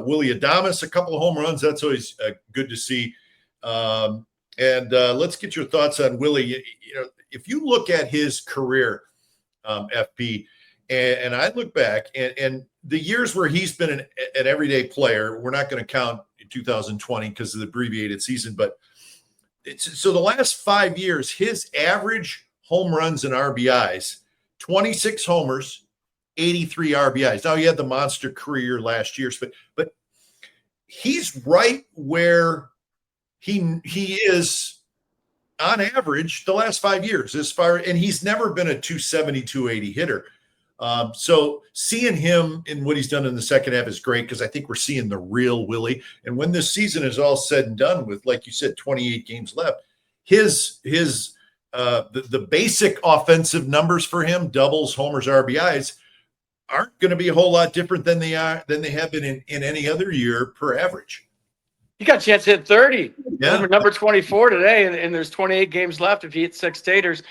Willy Adames, a couple of home runs. That's always good to see. And let's get your thoughts on Willy. You know, if you look at his career, FP, and I look back and the years where he's been an everyday player, we're not going to count 2020 because of the abbreviated season, but so the last 5 years, his average home runs and RBIs, 26 homers, 83 RBIs. Now he had the monster career last year, but he's right where he is on average the last 5 years and he's never been a 270, 280 hitter. So seeing him in what he's done in the second half is great because I think we're seeing the real Willy. And when this season is all said and done with, like you said, 28 games left, the basic offensive numbers for him, doubles, homers, RBIs, aren't going to be a whole lot different than they have been in any other year per average. He got a chance to hit 30. Yeah. Number 24 today, and there's 28 games left if he hits 6 staters.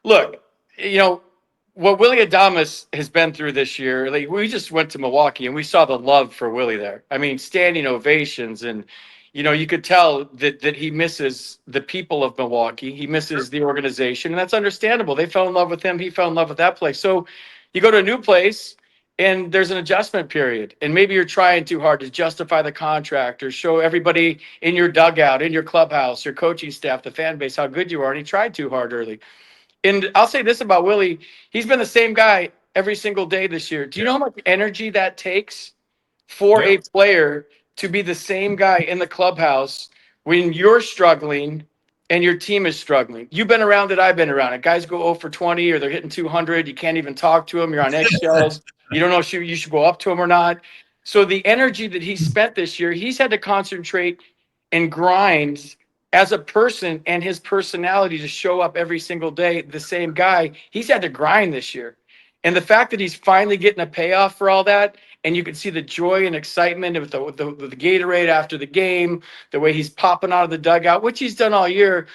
Look, you know, what Willy Adames has been through this year, like we just went to Milwaukee and we saw the love for Willy there. I mean, standing ovations, and you know, you could tell that he misses the people of Milwaukee. He misses the organization, and that's understandable. They fell in love with him. He fell in love with that place. So you go to a new place and there's an adjustment period, and maybe you're trying too hard to justify the contract or show everybody in your dugout, in your clubhouse, your coaching staff, the fan base, how good you are. And he tried too hard early. And I'll say this about Willy. He's been the same guy every single day this year. Do you know how much energy that takes for a player to be the same guy in the clubhouse when you're struggling and your team is struggling? You've been around it. I've been around it. Guys go 0 for 20 or they're hitting 200. You can't even talk to them. You're on eggshells. You don't know if you should go up to them or not. So the energy that he spent this year, he's had to concentrate and grind as a person and his personality to show up every single day, the same guy. He's had to grind this year. And the fact that he's finally getting a payoff for all that, and you can see the joy and excitement with the Gatorade after the game, the way he's popping out of the dugout, which he's done all year.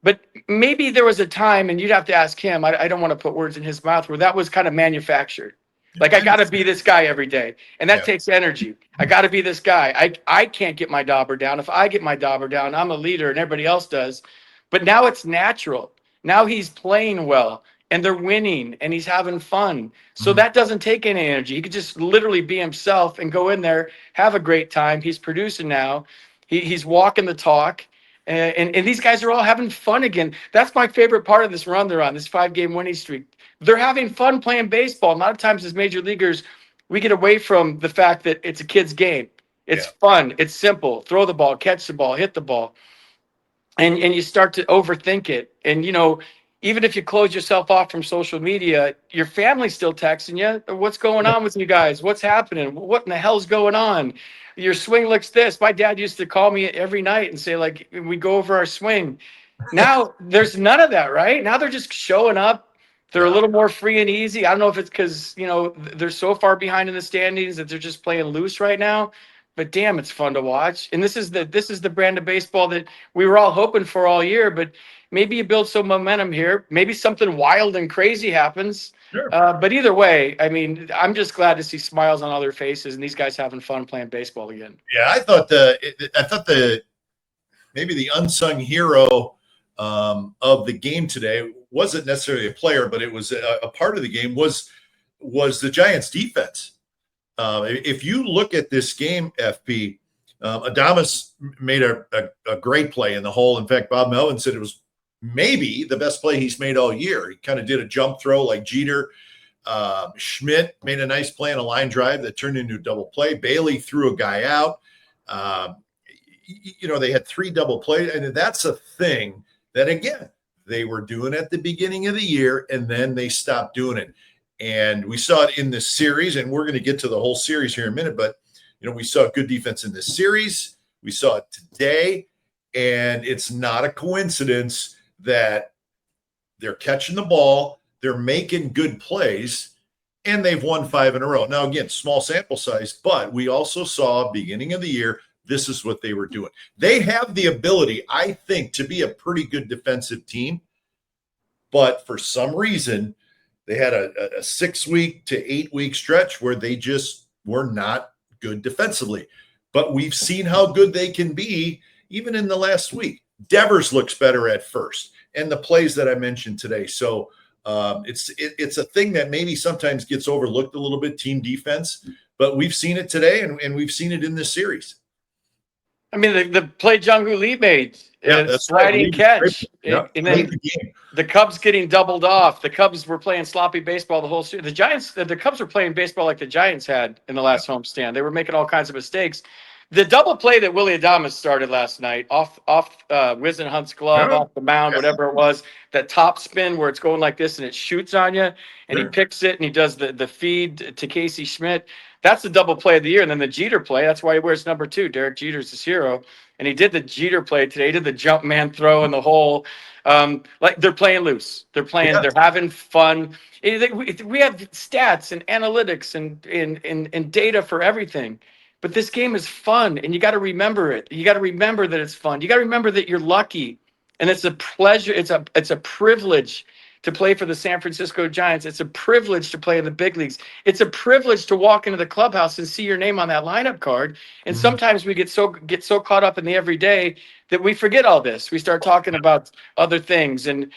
But maybe there was a time, and you'd have to ask him, I don't want to put words in his mouth, where that was kind of manufactured. Like, I got to be this guy every day. And that takes energy. I got to be this guy. I can't get my dauber down. If I get my dauber down, I'm a leader and everybody else does. But now it's natural. Now he's playing well and they're winning and he's having fun. So that doesn't take any energy. He could just literally be himself and go in there, have a great time. He's producing now. He's walking the talk. And these guys are all having fun again. That's my favorite part of this run they're on, this 5-game winning streak. They're having fun playing baseball. A lot of times as major leaguers, we get away from the fact that it's a kid's game. It's fun. It's simple. Throw the ball, catch the ball, hit the ball. And you start to overthink it. And, you know, even if you close yourself off from social media, your family's still texting you. What's going on with you guys? What's happening? What in the hell's going on? Your swing looks this. My dad used to call me every night and say, like, we go over our swing. Now there's none of that, right? Now they're just showing up. They're a little more free and easy. I don't know if it's because, you know, they're so far behind in the standings that they're just playing loose right now. But damn, it's fun to watch. And this is the brand of baseball that we were all hoping for all year. But maybe you build some momentum here. Maybe something wild and crazy happens. Sure. But either way, I mean, I'm just glad to see smiles on all their faces and these guys having fun playing baseball again. Yeah, I thought maybe the unsung hero of the game today wasn't necessarily a player, but it was a part of the game was the Giants defense. If you look at this game, FP, Adames made a great play in the hole. In fact, Bob Melvin said it was maybe the best play he's made all year. He kind of did a jump throw like Jeter. Schmidt made a nice play on a line drive that turned into a double play. Bailey threw a guy out. You know, they had 3 double plays, and that's a thing that, again, they were doing at the beginning of the year, and then they stopped doing it. And we saw it in this series, and we're going to get to the whole series here in a minute, but, you know, we saw good defense in this series. We saw it today, and it's not a coincidence that they're catching the ball, they're making good plays, and they've won 5 in a row. Now, again, small sample size, but we also saw beginning of the year, this is what they were doing. They have the ability, I think, to be a pretty good defensive team, but for some reason, they had a 6-week to 8-week stretch where they just were not good defensively. But we've seen how good they can be even in the last week. Devers looks better at first, and the plays that I mentioned today. So it's a thing that maybe sometimes gets overlooked a little bit, team defense, but we've seen it today, and we've seen it in this series. I mean, the play Jung-Hoo Lee made, That's sliding right. catch, Yeah, and then the Cubs getting doubled off. The Cubs were playing sloppy baseball the whole series. The Cubs were playing baseball like the Giants had in the last homestand. They were making all kinds of mistakes. The double play that Willy Adames started last night off Wisenhunt's glove, off the mound, whatever it was, that top spin where it's going like this and it shoots on you, and he picks it and he does the feed to Casey Schmidt. That's the double play of the year. And then the Jeter play, that's why he wears number 2. Derek Jeter's his hero. And he did the Jeter play today. He did the jump man throw in the hole. Like they're playing loose. They're having fun. We have stats and analytics and data for everything. But this game is fun, and you got to remember it. You got to remember that it's fun. You got to remember that you're lucky, and it's a pleasure. It's a privilege to play for the San Francisco Giants. It's a privilege to play in the big leagues. It's a privilege to walk into the clubhouse and see your name on that lineup card. And sometimes we get so caught up in the everyday that we forget all this. We start talking about other things, and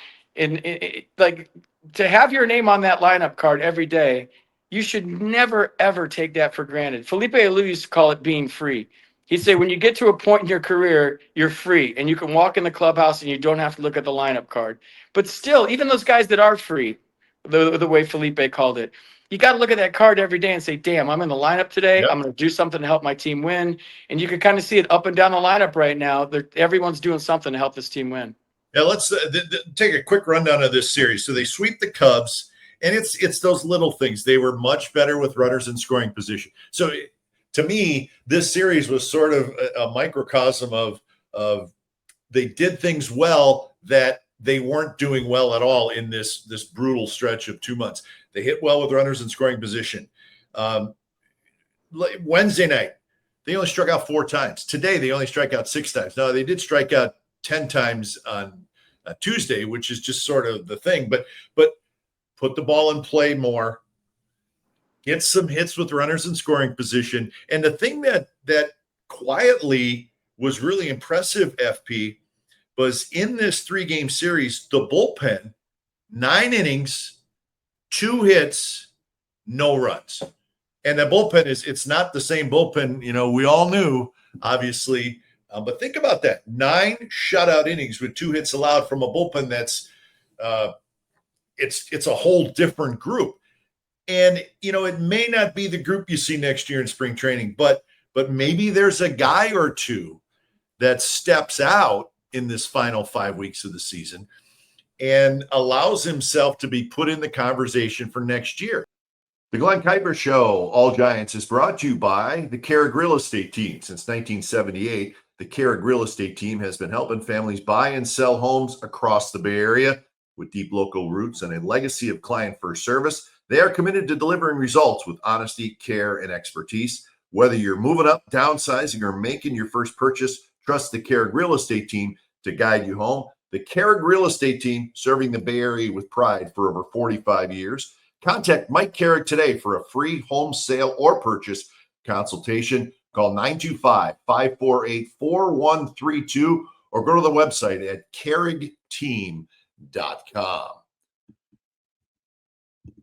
like to have your name on that lineup card every day. You should never, ever take that for granted. Felipe Alou used to call it being free. He'd say, when you get to a point in your career, you're free, and you can walk in the clubhouse and you don't have to look at the lineup card. But still, even those guys that are free, the way Felipe called it, you got to look at that card every day and say, damn, I'm in the lineup today. Yep. I'm going to do something to help my team win. And you can kind of see it up and down the lineup right now. Everyone's doing something to help this team win. Yeah, let's take a quick rundown of this series. So they sweep the Cubs. And it's those little things. They were much better with runners in scoring position. So to me, this series was sort of a microcosm of they did things well that they weren't doing well at all in this brutal stretch of 2 months. They hit well with runners in scoring position. Wednesday night, they only struck out 4 times. Today, they only strike out 6 times. Now, they did strike out 10 times on Tuesday, which is just sort of the thing. But put the ball in play more, get some hits with runners in scoring position. And the thing that quietly was really impressive, FP, was in this 3-game series, the bullpen, 9 innings, 2 hits, no runs. And the bullpen it's not the same bullpen, we all knew, obviously. But think about that. 9 shutout innings with 2 hits allowed from a bullpen that's it's a whole different group. And, it may not be the group you see next year in spring training, but maybe there's a guy or two that steps out in this final 5 weeks of the season and allows himself to be put in the conversation for next year. The Glen Kuiper Show, All Giants, is brought to you by the Kehrig Real Estate Team. Since 1978, the Kehrig Real Estate Team has been helping families buy and sell homes across the Bay Area. With deep local roots and a legacy of client-first service, they are committed to delivering results with honesty, care, and expertise. Whether you're moving up, downsizing, or making your first purchase, trust the Kehrig Real Estate Team to guide you home. The Kehrig Real Estate Team, serving the Bay Area with pride for over 45 years. Contact Mike Kehrig today for a free home sale or purchase consultation. Call 925-548-4132 or go to the website at kehrigteam.com.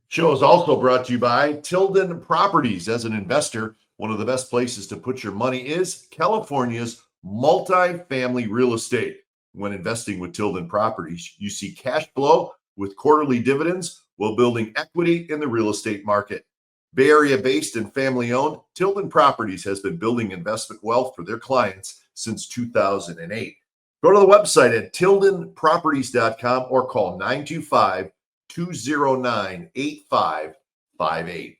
Show is also brought to you by Tilden Properties. As an investor, one of the best places to put your money is California's multifamily real estate. When investing with Tilden Properties, you see cash flow with quarterly dividends while building equity in the real estate market. Bay Area based and family owned, Tilden Properties has been building investment wealth for their clients since 2008. Go to the website at tildenproperties.com or call 925-209-8558.